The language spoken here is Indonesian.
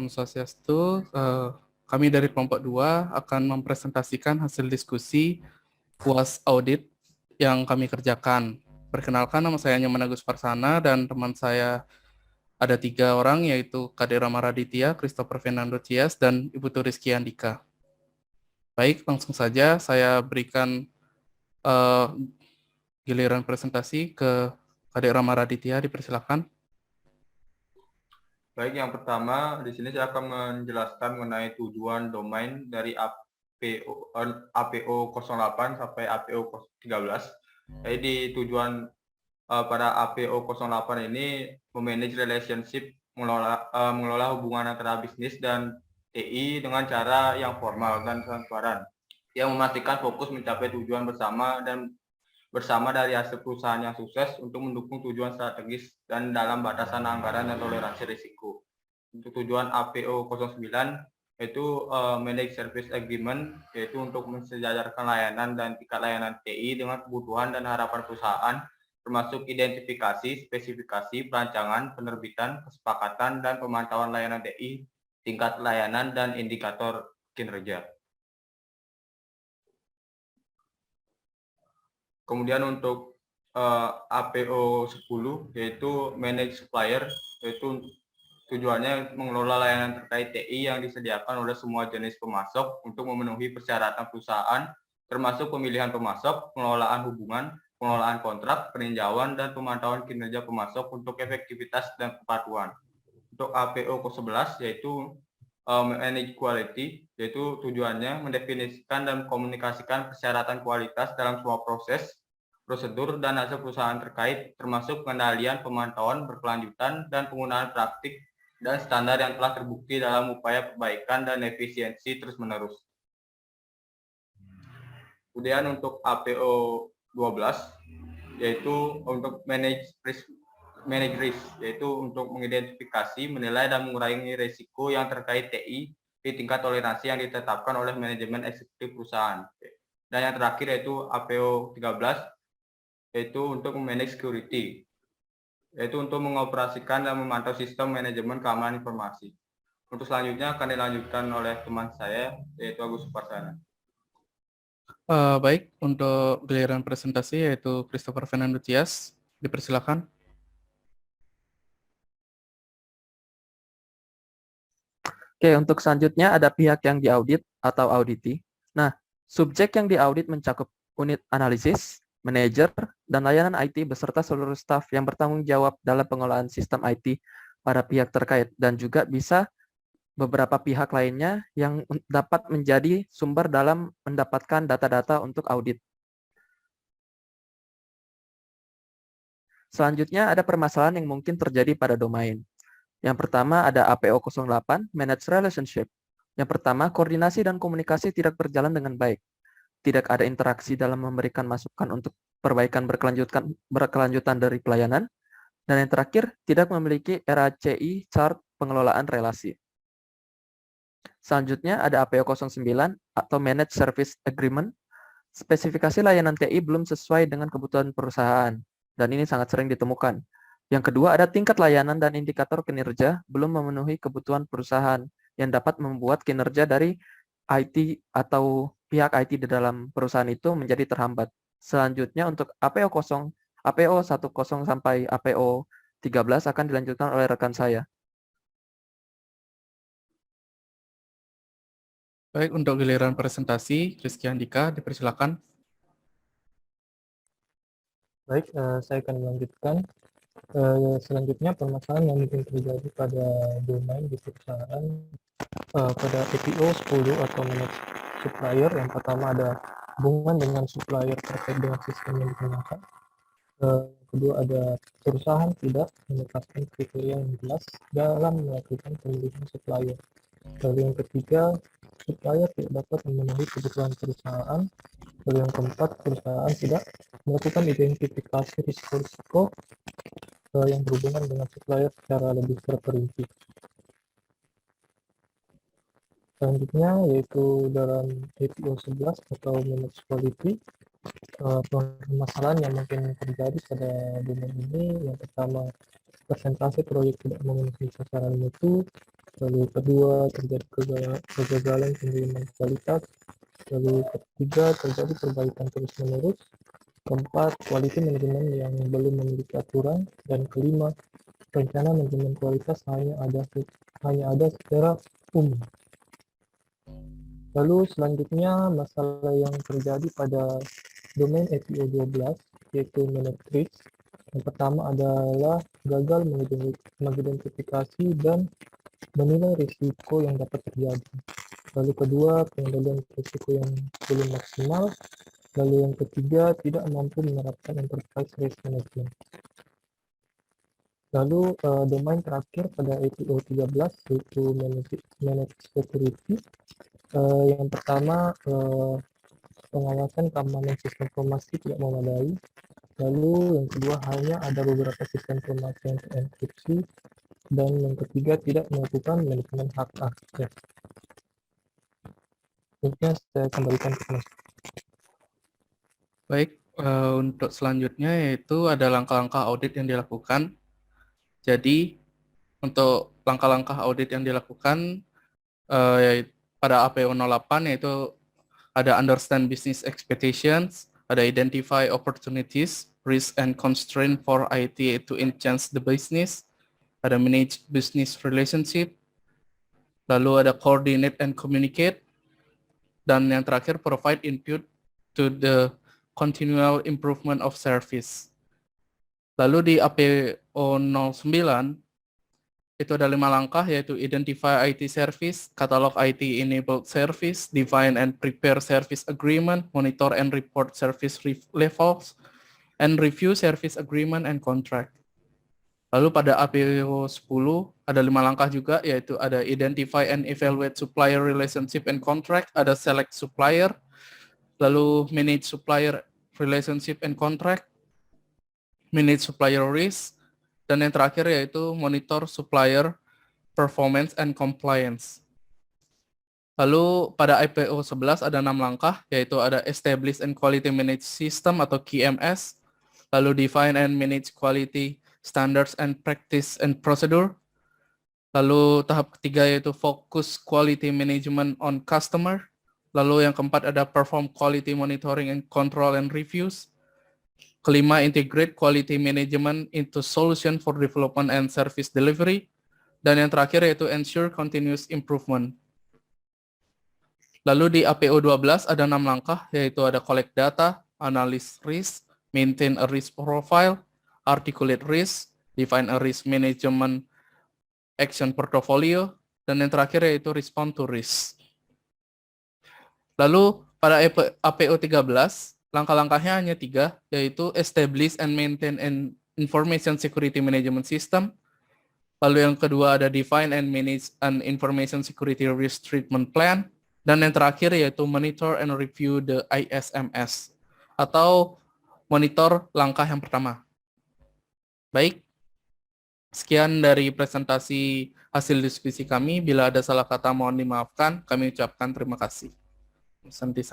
Om Swastiastu. Kami dari kelompok 2 akan mempresentasikan hasil diskusi UAS audit yang kami kerjakan. Perkenalkan, nama saya Nyoman Agus Farsana dan teman saya ada 3 orang, yaitu Kade Rama Raditya, Christopher Fernando Cias, dan Ibu Rizky Andika. Baik, langsung saja saya berikan giliran presentasi ke Kade Rama Raditya, dipersilakan. Baik, yang pertama di sini saya akan menjelaskan mengenai tujuan domain dari APO 08 sampai APO 13. Jadi di tujuan pada APO 08 ini memanage relationship, mengelola hubungan antara bisnis dan TI dengan cara yang formal dan transparan, yang memastikan fokus mencapai tujuan bersama dari hasil perusahaan yang sukses untuk mendukung tujuan strategis dan dalam batasan anggaran dan toleransi risiko. Untuk tujuan APO 09 yaitu Managed Service Agreement, yaitu untuk mensejajarkan layanan dan tingkat layanan TI dengan kebutuhan dan harapan perusahaan, termasuk identifikasi, spesifikasi, perancangan, penerbitan, kesepakatan, dan pemantauan layanan TI, tingkat layanan, dan indikator kinerja. Kemudian untuk APO 10 yaitu Manage Supplier, yaitu tujuannya mengelola layanan terkait TI yang disediakan oleh semua jenis pemasok untuk memenuhi persyaratan perusahaan, termasuk pemilihan pemasok, pengelolaan hubungan, pengelolaan kontrak, peninjauan, dan pemantauan kinerja pemasok untuk efektivitas dan kepatuhan. Untuk APO 11 yaitu Manage Quality, yaitu tujuannya mendefinisikan dan mengkomunikasikan persyaratan kualitas dalam semua proses, prosedur, dan hasil perusahaan terkait, termasuk pengendalian, pemantauan berkelanjutan, dan penggunaan praktik dan standar yang telah terbukti dalam upaya perbaikan dan efisiensi terus-menerus. Kemudian untuk APO 12, yaitu untuk manage risk, yaitu untuk mengidentifikasi, menilai, dan mengurangi risiko yang terkait TI di tingkat toleransi yang ditetapkan oleh manajemen eksekutif perusahaan. Dan yang terakhir yaitu APO 13, yaitu untuk manage security, yaitu untuk mengoperasikan dan memantau sistem manajemen keamanan informasi. Untuk selanjutnya akan dilanjutkan oleh teman saya, yaitu Agus Suparsana. Baik, untuk giliran presentasi yaitu Christopher Fernando Cias, dipersilakan. Oke, untuk selanjutnya ada pihak yang diaudit atau auditi. Nah, subjek yang diaudit mencakup unit analisis, manajer, dan layanan IT beserta seluruh staf yang bertanggung jawab dalam pengelolaan sistem IT pada pihak terkait, dan juga bisa beberapa pihak lainnya yang dapat menjadi sumber dalam mendapatkan data-data untuk audit. Selanjutnya ada permasalahan yang mungkin terjadi pada domain. Yang pertama ada APO 08, Managed Relationship. Yang pertama, koordinasi dan komunikasi tidak berjalan dengan baik. Tidak ada interaksi dalam memberikan masukan untuk perbaikan berkelanjutan dari pelayanan. Dan yang terakhir, tidak memiliki RACI, chart pengelolaan relasi. Selanjutnya ada APO 09 atau Managed Service Agreement. Spesifikasi layanan TI belum sesuai dengan kebutuhan perusahaan. Dan ini sangat sering ditemukan. Yang kedua, ada tingkat layanan dan indikator kinerja belum memenuhi kebutuhan perusahaan yang dapat membuat kinerja dari IT atau pihak IT di dalam perusahaan itu menjadi terhambat. Selanjutnya untuk APO 10 sampai APO 13 akan dilanjutkan oleh rekan saya. Baik, untuk giliran presentasi, Rizky Andika, dipersilakan. Baik, saya akan melanjutkan. Selanjutnya permasalahan yang mungkin terjadi pada domain di perusahaan pada APO 10 atau managed supplier. Yang pertama ada hubungan dengan supplier terkait dengan sistem yang digunakan. Kedua ada perusahaan tidak menetapkan kriteria yang jelas dalam melakukan pemilihan supplier. Lalu yang ketiga, supplier tidak dapat memenuhi kebutuhan perusahaan. Lalu yang keempat, perusahaan tidak melakukan identifikasi risiko-risiko yang berhubungan dengan supplier secara lebih terperinci. Selanjutnya yaitu dalam APO 11 atau Managed Quality, permasalahan yang mungkin terjadi pada domain ini, yang pertama persentase proyek tidak memenuhi sasaran mutu, Lalu kedua, terjadi kegagalan penerimaan kualitas. Lalu ketiga, terjadi perbaikan terus-menerus. Keempat, quality management yang belum memiliki aturan. Dan kelima, rencana manajemen kualitas hanya ada secara umum. Lalu selanjutnya, masalah yang terjadi pada domain APO 12, yaitu manage risk. Yang pertama adalah gagal mengidentifikasi dan menilai risiko yang dapat terjadi. Lalu kedua, pengendalian risiko yang belum maksimal. Lalu yang ketiga, tidak mampu menerapkan enterprise risk management. Lalu domain terakhir pada APO 13 yaitu manage security. Yang pertama, pengawasan keamanan sistem informasi tidak memadai. Lalu yang kedua, hanya ada beberapa sistem informasi yang terenkripsi. Dan yang ketiga, tidak melakukan manajemen hak akses. Selanjutnya saya kembalikan ke Mas. Baik, untuk selanjutnya yaitu ada langkah-langkah audit yang dilakukan. Jadi, untuk langkah-langkah audit yang dilakukan pada APO 08 yaitu ada understand business expectations, ada identify opportunities, risk and constraint for IT to enhance the business, ada manage business relationship, lalu ada coordinate and communicate, dan yang terakhir provide input to the continual improvement of service. Lalu di APO 09 itu ada 5 langkah, yaitu identify IT service, catalog IT enabled service, define and prepare service agreement, monitor and report service levels, and review service agreement and contract. Lalu pada APO 10 ada 5 langkah juga, yaitu ada identify and evaluate supplier relationship and contract, ada select supplier, lalu manage supplier relationship and contract, manage supplier risk, dan yang terakhir yaitu monitor supplier performance and compliance. Lalu pada APO 11 ada 6 langkah, yaitu ada establish and quality manage system atau QMS, lalu define and manage quality standards and practice and procedure. Lalu tahap ketiga yaitu focus quality management on customer. Lalu yang keempat ada perform quality monitoring and control and reviews. Kelima, integrate quality management into solution for development and service delivery. Dan yang terakhir yaitu ensure continuous improvement. Lalu di APO 12 ada 6 langkah, yaitu ada collect data, analyze risk, maintain a risk profile, articulate risk, define a risk management action portfolio, dan yang terakhir yaitu respond to risk. Lalu pada APO 13, langkah-langkahnya hanya 3, yaitu establish and maintain an information security management system. Lalu yang kedua ada define and manage an information security risk treatment plan. Dan yang terakhir yaitu monitor and review the ISMS, atau monitor langkah yang pertama. Baik, sekian dari presentasi hasil diskusi kami. Bila ada salah kata mohon dimaafkan. Kami ucapkan terima kasih. Santi.